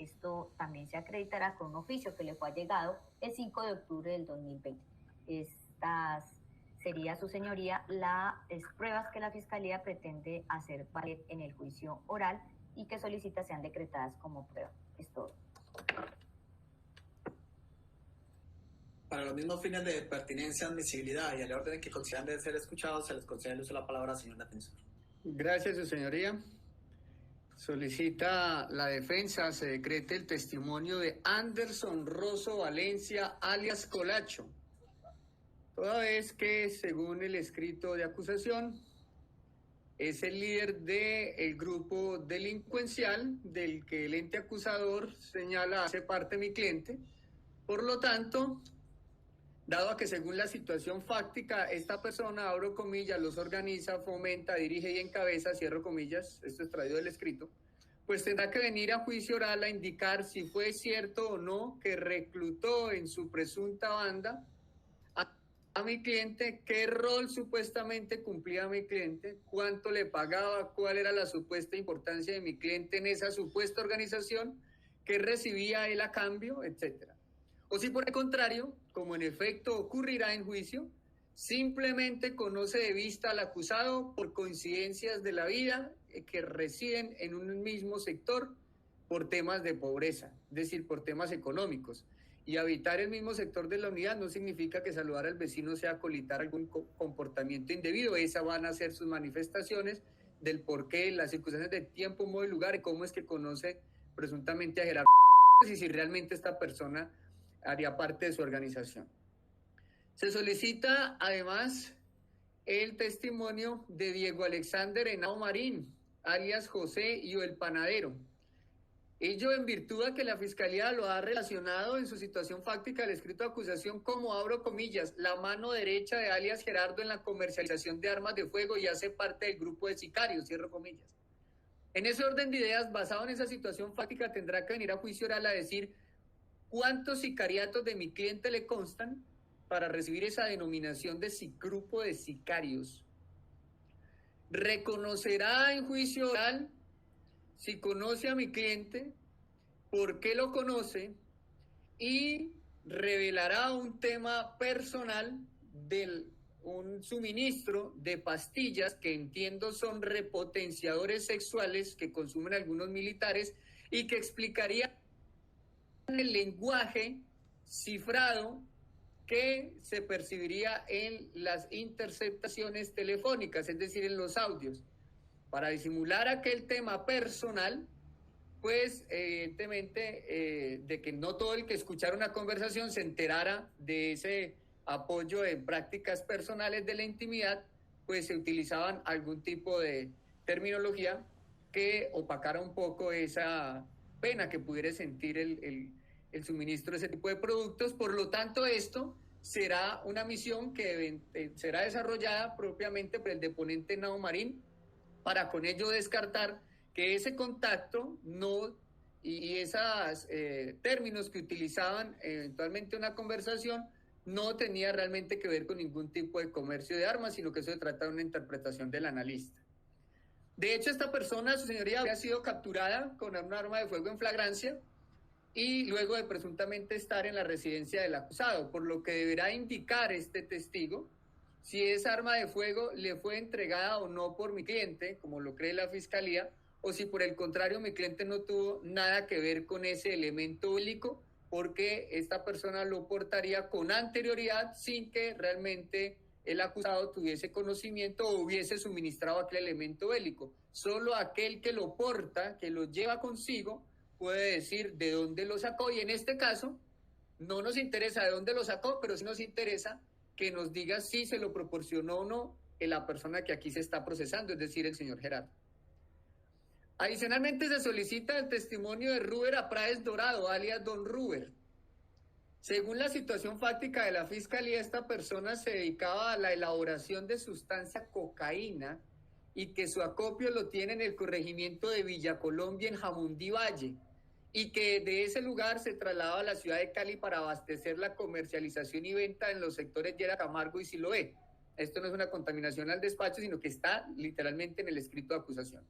Esto también se acreditará con un oficio que le fue allegado el 5 de octubre del 2020. Estas sería, su señoría, las pruebas que la Fiscalía pretende hacer valer en el juicio oral y que solicita sean decretadas como prueba. Es todo. Para los mismos fines de pertinencia, admisibilidad y al orden en que consideran deben ser escuchados, se les concede el uso de la palabra, señor defensor. Gracias, su señoría. Solicita la defensa se decrete el testimonio de Anderson Rosso Valencia, alias Colacho, toda vez que, según el escrito de acusación, es el líder del grupo delincuencial del que el ente acusador señala hace parte mi cliente. Por lo tanto, dado a que según la situación fáctica, esta persona, abro comillas, los organiza, fomenta, dirige y encabeza, cierro comillas, esto es traído del escrito, pues tendrá que venir a juicio oral a indicar si fue cierto o no que reclutó en su presunta banda a mi cliente, qué rol supuestamente cumplía mi cliente, cuánto le pagaba, cuál era la supuesta importancia de mi cliente en esa supuesta organización, qué recibía él a cambio, etcétera. O si por el contrario, como en efecto ocurrirá en juicio, simplemente conoce de vista al acusado por coincidencias de la vida que residen en un mismo sector por temas de pobreza, es decir, por temas económicos. Y habitar el mismo sector de la unidad no significa que saludar al vecino sea colitar algún comportamiento indebido. Esas van a ser sus manifestaciones del por qué, las circunstancias de tiempo, modo y lugar, y cómo es que conoce presuntamente a Gerardo y si realmente esta persona haría parte de su organización. Se solicita además el testimonio de Diego Alexander Henao Marín, alias José y el Panadero. Ello en virtud de que la Fiscalía lo ha relacionado en su situación fáctica del escrito de acusación como, abro comillas, la mano derecha de alias Gerardo en la comercialización de armas de fuego y hace parte del grupo de sicarios, cierro comillas. En ese orden de ideas, basado en esa situación fáctica, tendrá que venir a juicio oral a decir cuántos sicariatos de mi cliente le constan para recibir esa denominación de grupo de sicarios. Reconocerá en juicio oral si conoce a mi cliente, por qué lo conoce y revelará un tema personal de un suministro de pastillas que entiendo son repotenciadores sexuales que consumen algunos militares y que explicaría el lenguaje cifrado que se percibiría en las interceptaciones telefónicas, es decir, en los audios. Para disimular aquel tema personal, pues evidentemente de que no todo el que escuchara una conversación se enterara de ese apoyo en prácticas personales de la intimidad, pues se utilizaban algún tipo de terminología que opacara un poco esa pena que pudiera sentir el suministro de ese tipo de productos. Por lo tanto, esto será una misión que será desarrollada propiamente por el deponente Henao Marín, para con ello descartar que ese contacto no y esos términos que utilizaban eventualmente una conversación no tenía realmente que ver con ningún tipo de comercio de armas, sino que eso se trata de una interpretación del analista. De hecho, esta persona, su señoría, había sido capturada con un arma de fuego en flagrancia y luego de presuntamente estar en la residencia del acusado, por lo que deberá indicar este testigo si esa arma de fuego le fue entregada o no por mi cliente, como lo cree la Fiscalía, o si por el contrario mi cliente no tuvo nada que ver con ese elemento bélico, porque esta persona lo portaría con anterioridad sin que realmente el acusado tuviese conocimiento o hubiese suministrado aquel elemento bélico. Solo aquel que lo porta, que lo lleva consigo, puede decir de dónde lo sacó, y en este caso no nos interesa de dónde lo sacó, pero sí nos interesa que nos diga si se lo proporcionó o no la persona que aquí se está procesando, es decir, el señor Gerardo. Adicionalmente se solicita el testimonio de Ruber Apráez Dorado, alias Don Ruber. Según la situación fáctica de la Fiscalía, esta persona se dedicaba a la elaboración de sustancia cocaína y que su acopio lo tiene en el corregimiento de Villa Colombia, en Jamundí Valle, y que de ese lugar se trasladaba a la ciudad de Cali para abastecer la comercialización y venta en los sectores Llera Camargo y Siloé. Esto no es una contaminación al despacho, sino que está literalmente en el escrito de acusación.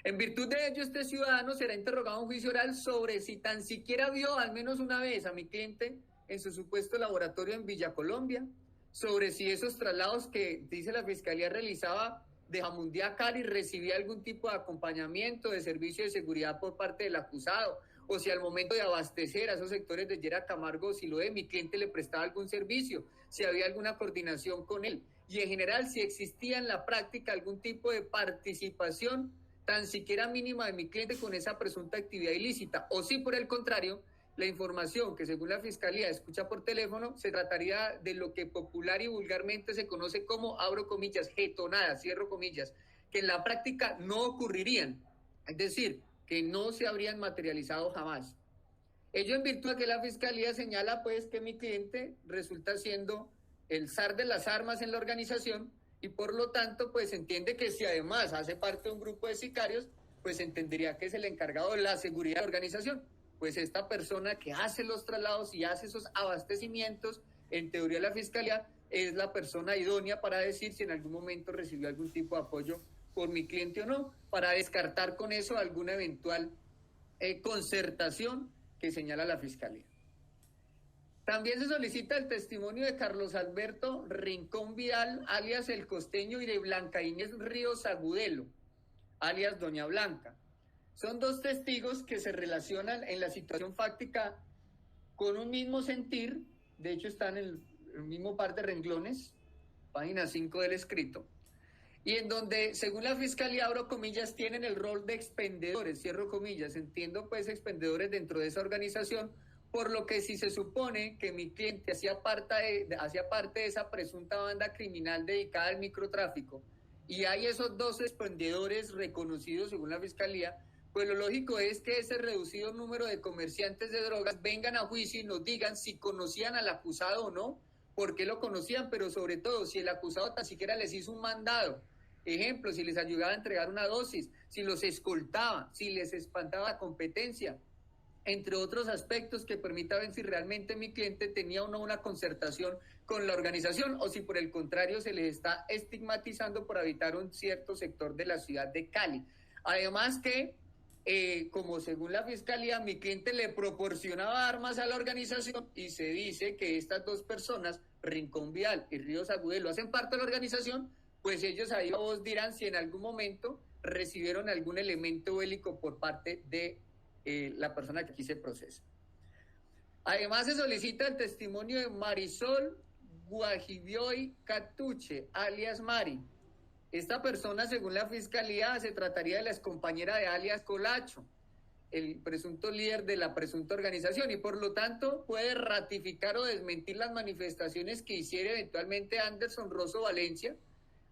En virtud de ello, este ciudadano será interrogado en juicio oral sobre si tan siquiera vio al menos una vez a mi cliente en su supuesto laboratorio en Villa Colombia, sobre si esos traslados que dice la Fiscalía realizaba de Jamundí a Cali recibía algún tipo de acompañamiento, de servicio de seguridad por parte del acusado, o si al momento de abastecer a esos sectores de Llera Camargo o Siloé, mi cliente le prestaba algún servicio, si había alguna coordinación con él, y en general si existía en la práctica algún tipo de participación tan siquiera mínima de mi cliente con esa presunta actividad ilícita, o si por el contrario, la información que según la Fiscalía escucha por teléfono se trataría de lo que popular y vulgarmente se conoce como, abro comillas, jetonadas, cierro comillas, que en la práctica no ocurrirían, es decir, que no se habrían materializado jamás. Ello en virtud de que la Fiscalía señala pues que mi cliente resulta siendo el zar de las armas en la organización y por lo tanto pues entiende que si además hace parte de un grupo de sicarios, pues entendería que es el encargado de la seguridad de la organización. Pues esta persona que hace los traslados y hace esos abastecimientos, en teoría la Fiscalía es la persona idónea para decir si en algún momento recibió algún tipo de apoyo por mi cliente o no, para descartar con eso alguna eventual concertación que señala la Fiscalía. También se solicita el testimonio de Carlos Alberto Rincón Vidal, alias El Costeño, y de Blanca Inés Ríos Agudelo, alias Doña Blanca. Son dos testigos que se relacionan en la situación fáctica con un mismo sentir, de hecho están en el mismo par de renglones, página 5 del escrito, y en donde, según la Fiscalía, abro comillas, tienen el rol de expendedores, cierro comillas, entiendo pues expendedores dentro de esa organización, por lo que si se supone que mi cliente hacía parte de esa presunta banda criminal dedicada al microtráfico, y hay esos dos expendedores reconocidos según la Fiscalía, pues lo lógico es que ese reducido número de comerciantes de drogas vengan a juicio y nos digan si conocían al acusado o no, por qué lo conocían, pero sobre todo si el acusado tan siquiera les hizo un mandado. Ejemplo, si les ayudaba a entregar una dosis, si los escoltaba, si les espantaba la competencia, entre otros aspectos que permitan ver si realmente mi cliente tenía o no una concertación con la organización o si por el contrario se les está estigmatizando por habitar un cierto sector de la ciudad de Cali. Además que como según la Fiscalía, mi cliente le proporcionaba armas a la organización y se dice que estas dos personas, Rincón Vidal y Ríos Agudelo, hacen parte de la organización, pues ellos ahí vos dirán si en algún momento recibieron algún elemento bélico por parte de la persona que aquí se procesa. Además se solicita el testimonio de Marisol Guajibioy Catuche, alias Mari. Esta persona, según la Fiscalía, se trataría de la excompañera de alias Colacho, el presunto líder de la presunta organización, y por lo tanto puede ratificar o desmentir las manifestaciones que hiciera eventualmente Anderson Rosso Valencia,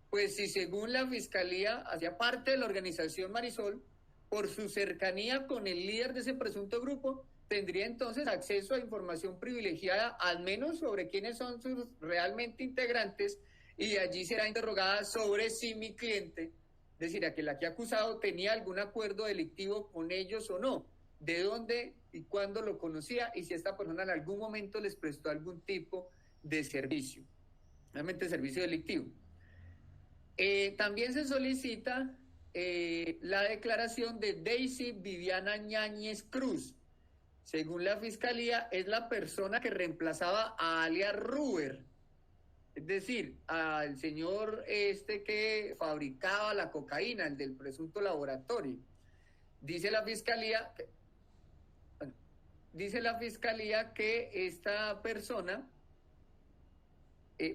pues si según la Fiscalía hacía parte de la organización Marisol, por su cercanía con el líder de ese presunto grupo, tendría entonces acceso a información privilegiada, al menos sobre quiénes son sus realmente integrantes, y de allí será interrogada sobre si mi cliente, es decir, aquel aquí acusado, tenía algún acuerdo delictivo con ellos o no, de dónde y cuándo lo conocía y si esta persona en algún momento les prestó algún tipo de servicio, realmente servicio delictivo. También se solicita la declaración de Daisy Viviana Ñáñez Cruz. Según la Fiscalía, es la persona que reemplazaba a alias Ruber, es decir, al señor que fabricaba la cocaína, el del presunto laboratorio. Dice la Fiscalía que esta persona...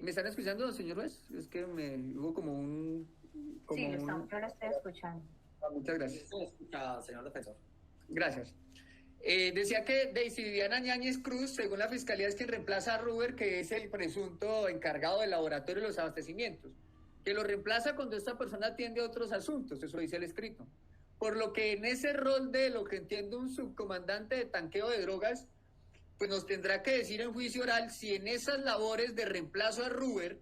¿me están escuchando, señor juez? Es que hubo como un... Sí, yo lo estoy escuchando. Muchas gracias. Se escucha, señor defensor. Gracias. Decía que Daisy Viviana Ñáñez Cruz, según la Fiscalía, es quien reemplaza a Ruber, que es el presunto encargado del laboratorio y los abastecimientos, que lo reemplaza cuando esta persona atiende a otros asuntos, eso dice el escrito. Por lo que en ese rol de lo que entiendo un subcomandante de tanqueo de drogas, pues nos tendrá que decir en juicio oral si en esas labores de reemplazo a Ruber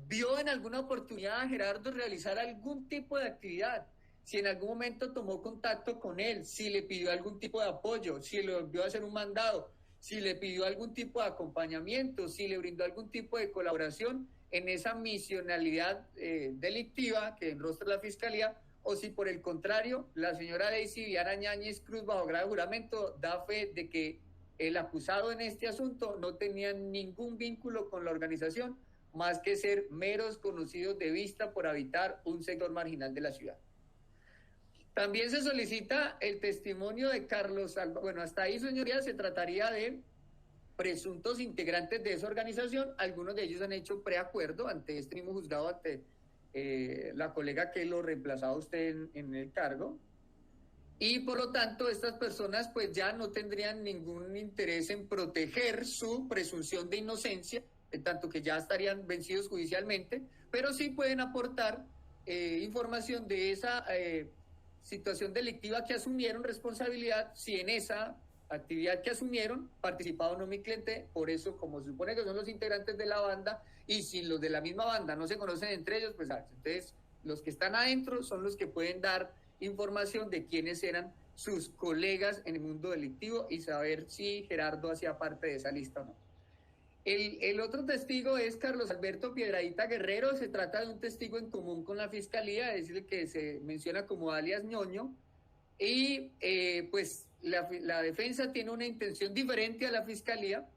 vio en alguna oportunidad a Gerardo realizar algún tipo de actividad, si en algún momento tomó contacto con él, si le pidió algún tipo de apoyo, si le envió a hacer un mandado, si le pidió algún tipo de acompañamiento, si le brindó algún tipo de colaboración en esa misionalidad delictiva que enrostra la Fiscalía, o si por el contrario, la señora Daisy Viana Ñáñez Cruz, bajo grave juramento, da fe de que el acusado en este asunto no tenía ningún vínculo con la organización, más que ser meros conocidos de vista por habitar un sector marginal de la ciudad. También se solicita el testimonio de Carlos Alba. Bueno, hasta ahí, señoría, se trataría de presuntos integrantes de esa organización. Algunos de ellos han hecho preacuerdo ante este mismo juzgado, ante la colega que lo reemplazaba usted en el cargo. Y por lo tanto, estas personas pues ya no tendrían ningún interés en proteger su presunción de inocencia, en tanto que ya estarían vencidos judicialmente, pero sí pueden aportar información de esa situación delictiva que asumieron responsabilidad, si en esa actividad que asumieron participaba o no mi cliente. Por eso, como se supone que son los integrantes de la banda, y si los de la misma banda no se conocen entre ellos, pues entonces los que están adentro son los que pueden dar información de quiénes eran sus colegas en el mundo delictivo y saber si Gerardo hacía parte de esa lista o no. El otro testigo es Carlos Alberto Piedradita Guerrero. Se trata de un testigo en común con la fiscalía, es decir, que se menciona como alias Ñoño, y pues la defensa tiene una intención diferente a la fiscalía,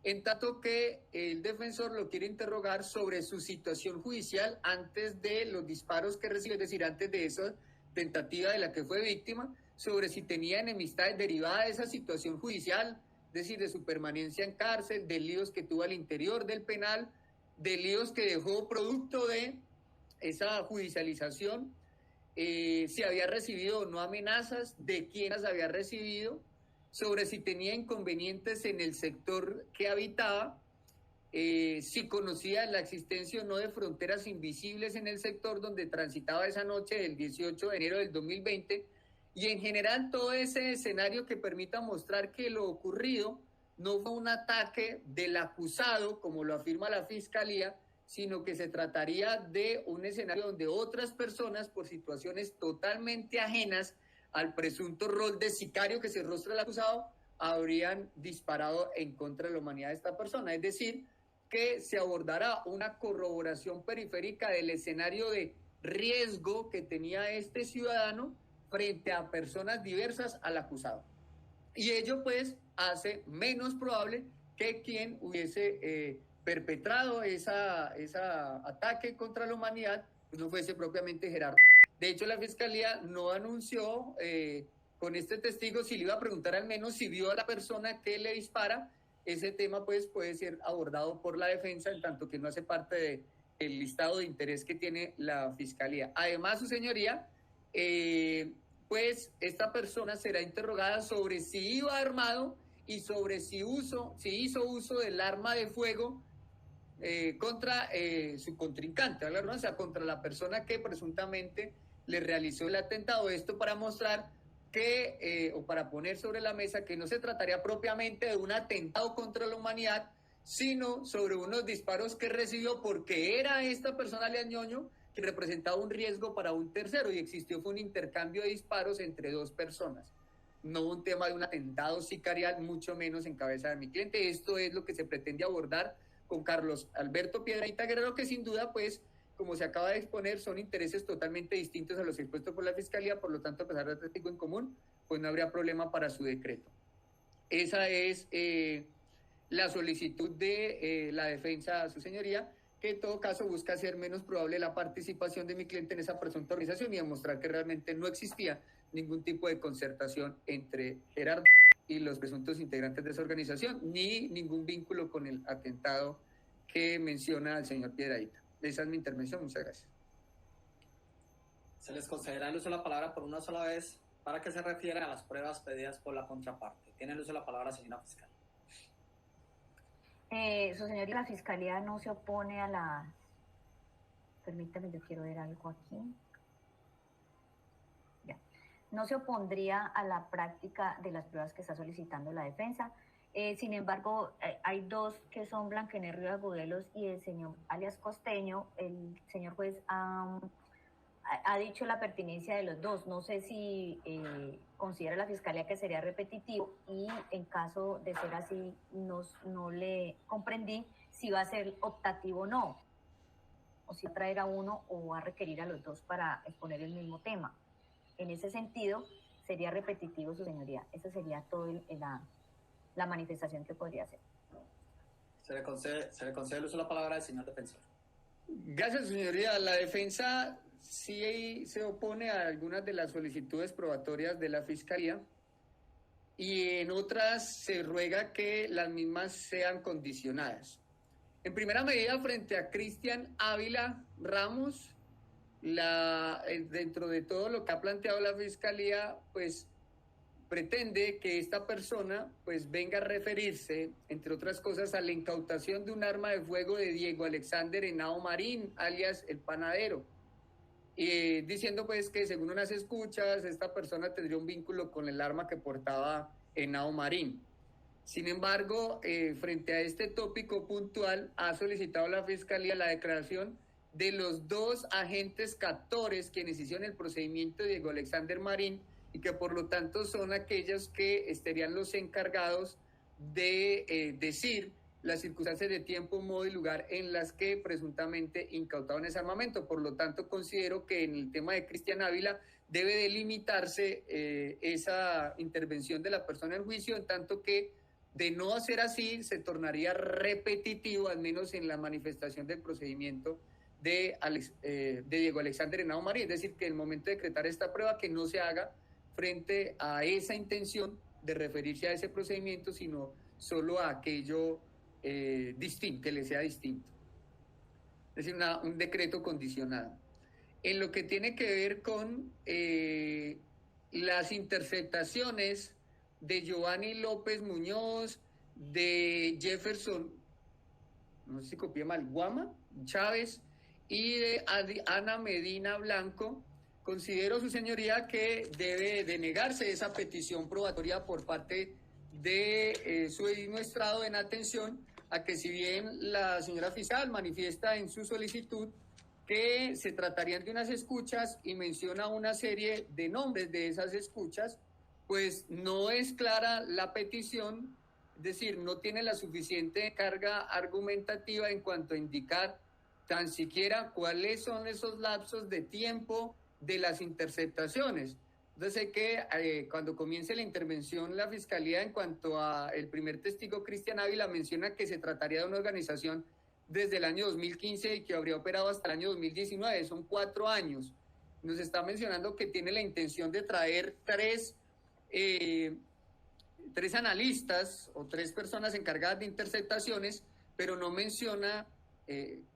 en tanto que el defensor lo quiere interrogar sobre su situación judicial antes de los disparos que recibió, es decir, antes de esa tentativa de la que fue víctima, sobre si tenía enemistades derivadas de esa situación judicial, es decir, de su permanencia en cárcel, de líos que tuvo al interior del penal, de líos que dejó producto de esa judicialización, si había recibido o no amenazas, de quiénes había recibido, sobre si tenía inconvenientes en el sector que habitaba, si conocía la existencia o no de fronteras invisibles en el sector donde transitaba esa noche del 18 de enero del 2020, y en general todo ese escenario que permita mostrar que lo ocurrido no fue un ataque del acusado, como lo afirma la fiscalía, sino que se trataría de un escenario donde otras personas, por situaciones totalmente ajenas al presunto rol de sicario que se rostra el acusado, habrían disparado en contra de la humanidad de esta persona. Es decir, que se abordará una corroboración periférica del escenario de riesgo que tenía este ciudadano frente a personas diversas al acusado. Y ello pues hace menos probable que quien hubiese perpetrado esa ataque contra la humanidad pues no fuese propiamente Gerardo. De hecho, la fiscalía no anunció con este testigo si le iba a preguntar al menos si vio a la persona que le dispara. Ese tema pues puede ser abordado por la defensa, en tanto que no hace parte del listado de interés que tiene la fiscalía. Además, su señoría, pues esta persona será interrogada sobre si iba armado y sobre si hizo uso del arma de fuego contra su contrincante, ¿verdad? O sea, contra la persona que presuntamente le realizó el atentado. Esto para mostrar que, o para poner sobre la mesa que no se trataría propiamente de un atentado contra la humanidad, sino sobre unos disparos que recibió porque era esta persona, alias Ñoño, que representaba un riesgo para un tercero, y existió fue un intercambio de disparos entre dos personas. No un tema de un atentado sicarial, mucho menos en cabeza de mi cliente. Esto es lo que se pretende abordar con Carlos Alberto Piedradita Guerrero, que sin duda, pues, como se acaba de exponer, son intereses totalmente distintos a los expuestos por la Fiscalía. Por lo tanto, a pesar de testigo en común, pues no habría problema para su decreto. Esa es la solicitud de la defensa a su señoría, que en todo caso busca hacer menos probable la participación de mi cliente en esa presunta organización y demostrar que realmente no existía ningún tipo de concertación entre Gerardo y los presuntos integrantes de esa organización, ni ningún vínculo con el atentado que menciona el señor Piedradita. Esa es mi intervención. Muchas gracias. Se les concederá el uso de la palabra por una sola vez para que se refieran a las pruebas pedidas por la contraparte. Tiene el uso de la palabra, señora fiscal. Su señoría, la fiscalía no se opone a la... Permítame, yo quiero ver algo aquí. Ya. No se opondría a la práctica de las pruebas que está solicitando la defensa. Sin embargo, hay dos que son Blanquener Rivas Budelos y el señor alias Costeño. El señor juez ha dicho la pertinencia de los dos. No sé si considera la fiscalía que sería repetitivo, y en caso de ser así, no le comprendí si va a ser optativo o no. o si va a traer a uno o va a requerir a los dos para exponer el mismo tema. En ese sentido, sería repetitivo, su señoría. Esa sería toda la manifestación que podría hacer. Se le concede el uso de la palabra al señor defensor. Gracias, señoría. La defensa sí se opone a algunas de las solicitudes probatorias de la Fiscalía y en otras se ruega que las mismas sean condicionadas. En primera medida, frente a Cristian Ávila Ramos, dentro de todo lo que ha planteado la Fiscalía, pues pretende que esta persona pues venga a referirse, entre otras cosas, a la incautación de un arma de fuego de Diego Alexander Henao Marín, alias El Panadero, diciendo pues que según unas escuchas, esta persona tendría un vínculo con el arma que portaba Henao Marín. Sin embargo, frente a este tópico puntual, ha solicitado la Fiscalía la declaración de los dos agentes captores quienes hicieron el procedimiento de Diego Alexander Marín y que por lo tanto son aquellos que estarían los encargados de decir las circunstancias de tiempo, modo y lugar en las que presuntamente incautaron ese armamento. Por lo tanto, considero que en el tema de Cristian Ávila debe delimitarse esa intervención de la persona en juicio, en tanto que de no hacer así se tornaría repetitivo, al menos en la manifestación del procedimiento de Diego Alexander Henao Marín. Es decir, que en el momento de decretar esta prueba que no se haga frente a esa intención de referirse a ese procedimiento, sino solo a aquello distinto, que le sea distinto. Es decir, un decreto condicionado. En lo que tiene que ver con las interceptaciones de Giovanni López Muñoz, de Jefferson, no sé si copié mal, Guama, Chávez, y de Ana Medina Blanco, considero, su señoría, que debe denegarse esa petición probatoria por parte de su administrado en atención a que, si bien la señora fiscal manifiesta en su solicitud que se tratarían de unas escuchas y menciona una serie de nombres de esas escuchas, pues no es clara la petición, es decir, no tiene la suficiente carga argumentativa en cuanto a indicar tan siquiera cuáles son esos lapsos de tiempo de las interceptaciones. Entonces sé que cuando comience la intervención la Fiscalía en cuanto a el primer testigo Cristian Ávila menciona que se trataría de una organización desde el año 2015 y que habría operado hasta el año 2019, son 4 años. Nos está mencionando que tiene la intención de traer tres analistas o 3 personas encargadas de interceptaciones, pero no menciona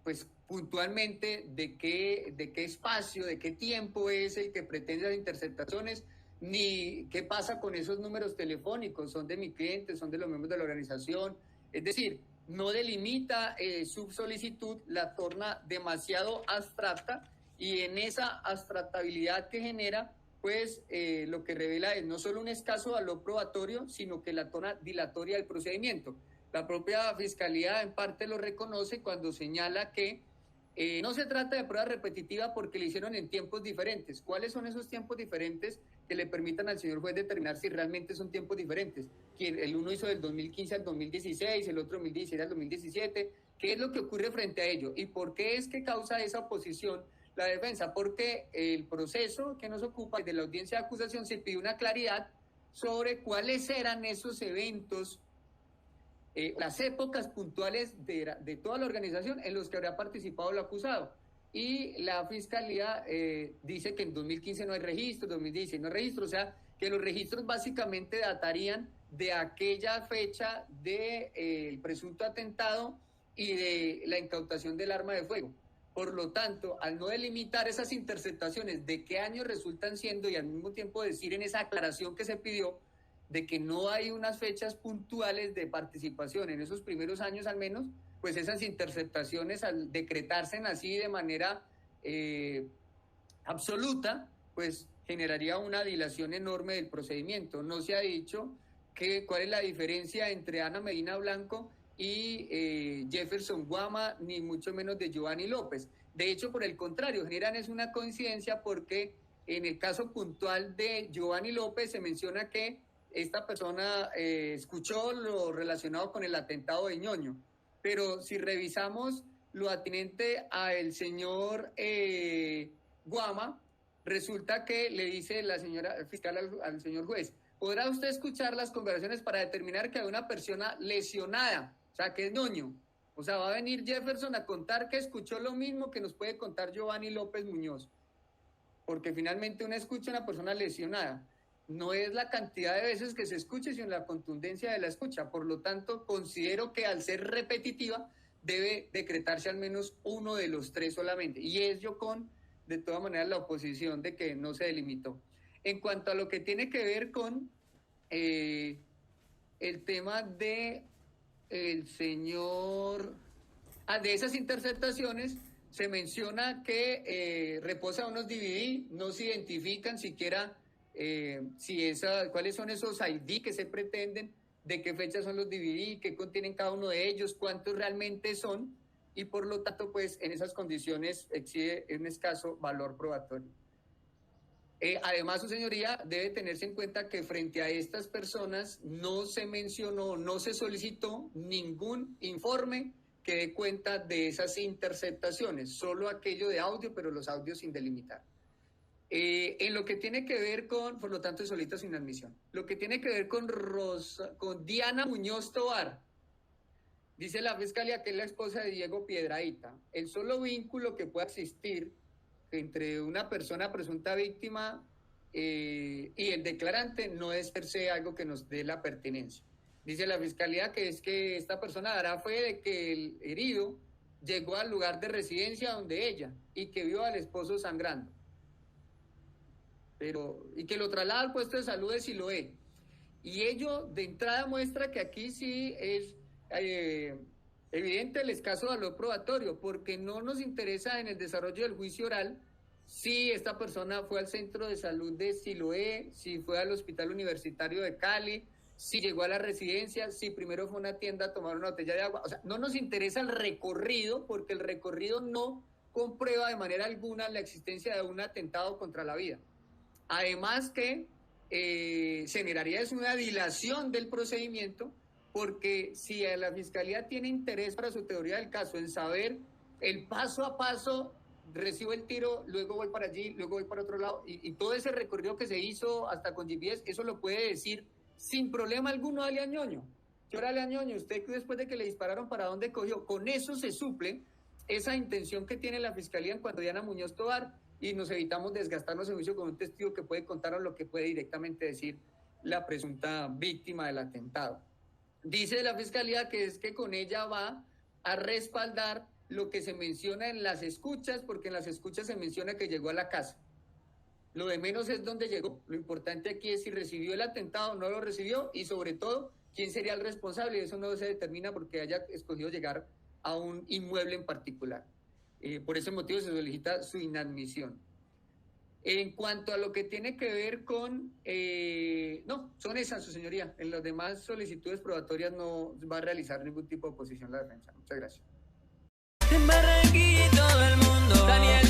pues puntualmente de qué espacio, de qué tiempo es el que pretende las interceptaciones, ni qué pasa con esos números telefónicos, son de mi cliente, son de los miembros de la organización. Es decir, no delimita su solicitud, la torna demasiado abstracta, y en esa abstractabilidad que genera, pues lo que revela es no solo un escaso valor probatorio, sino que la torna dilatoria del procedimiento. La propia Fiscalía en parte lo reconoce cuando señala que no se trata de prueba repetitiva porque le hicieron en tiempos diferentes. ¿Cuáles son esos tiempos diferentes que le permitan al señor juez determinar si realmente son tiempos diferentes? El uno hizo del 2015 al 2016, el otro 2016 al 2017. ¿Qué es lo que ocurre frente a ello? ¿Y por qué es que causa esa oposición la defensa? Porque el proceso que nos ocupa de la audiencia de acusación se pide una claridad sobre cuáles eran esos eventos, las épocas puntuales de toda la organización en los que habría participado el acusado. Y la Fiscalía dice que en 2015 no hay registro, 2016 no hay registro, o sea, que los registros básicamente datarían de aquella fecha del presunto atentado y de la incautación del arma de fuego. Por lo tanto, al no delimitar esas interceptaciones de qué años resultan siendo y al mismo tiempo decir en esa aclaración que se pidió de que no hay unas fechas puntuales de participación en esos primeros años al menos, pues esas interceptaciones al decretarse así de manera absoluta, pues generaría una dilación enorme del procedimiento. No se ha dicho cuál es la diferencia entre Ana Medina Blanco y Jefferson Guama, ni mucho menos de Giovanni López. De hecho, por el contrario, generan es una coincidencia porque en el caso puntual de Giovanni López se menciona que esta persona escuchó lo relacionado con el atentado de Ñoño, pero si revisamos lo atinente al señor Guama, resulta que le dice la señora fiscal al señor juez: ¿podrá usted escuchar las conversaciones para determinar que hay una persona lesionada? O sea, que es ñoño. O sea, va a venir Jefferson a contar que escuchó lo mismo que nos puede contar Giovanni López Muñoz. Porque finalmente uno escucha a una persona lesionada. No es la cantidad de veces que se escuche, sino la contundencia de la escucha. Por lo tanto, considero que al ser repetitiva, debe decretarse al menos uno de los tres solamente. Y es yo con, de todas maneras, la oposición de que no se delimitó. En cuanto a lo que tiene que ver con el tema de el señor, de esas interceptaciones, se menciona que reposa unos DVD, no se identifican siquiera cuáles son esos ID que se pretenden, de qué fecha son los DVD, qué contienen cada uno de ellos, cuántos realmente son, y por lo tanto, pues en esas condiciones exige un escaso valor probatorio. Además, su señoría, debe tenerse en cuenta que frente a estas personas no se mencionó, no se solicitó ningún informe que dé cuenta de esas interceptaciones, solo aquello de audio, pero los audios sin delimitar. En lo que tiene que ver con, por lo tanto, solita sin admisión, lo que tiene que ver con Diana Muñoz Tovar, dice la fiscalía que es la esposa de Diego Piedrahita. El solo vínculo que pueda existir entre una persona presunta víctima y el declarante no es per se algo que nos dé la pertinencia. Dice la fiscalía que es que esta persona dará fe de que el herido llegó al lugar de residencia donde ella y que vio al esposo sangrando. Y que lo traslada al puesto de salud de Siloé. Y ello de entrada muestra que aquí sí es evidente el escaso valor probatorio, porque no nos interesa en el desarrollo del juicio oral si esta persona fue al centro de salud de Siloé, si fue al hospital universitario de Cali, si llegó a la residencia, si primero fue a una tienda a tomar una botella de agua. O sea, no nos interesa el recorrido, porque el recorrido no comprueba de manera alguna la existencia de un atentado contra la vida. Además que generaría una dilación del procedimiento, porque si la fiscalía tiene interés para su teoría del caso en saber el paso a paso, recibo el tiro, luego voy para allí, luego voy para otro lado, y todo ese recorrido que se hizo hasta con GPS, eso lo puede decir sin problema alguno Alias Ñoño. Señor Alias Ñoño, usted después de que le dispararon, ¿para dónde cogió? Con eso se suple esa intención que tiene la fiscalía en cuanto a Diana Muñoz Tovar, y nos evitamos desgastarnos en juicio con un testigo que puede contarnos lo que puede directamente decir la presunta víctima del atentado. Dice la fiscalía que es que con ella va a respaldar lo que se menciona en las escuchas, porque en las escuchas se menciona que llegó a la casa. Lo de menos es dónde llegó. Lo importante aquí es si recibió el atentado o no lo recibió, y sobre todo, quién sería el responsable. Eso no se determina porque haya escogido llegar a un inmueble en particular. Por ese motivo se solicita su inadmisión. En cuanto a lo que tiene que ver con... no, son esas, su señoría. En las demás solicitudes probatorias no va a realizar ningún tipo de oposición la defensa. Muchas gracias. En Barranquilla todo el mundo, Daniel.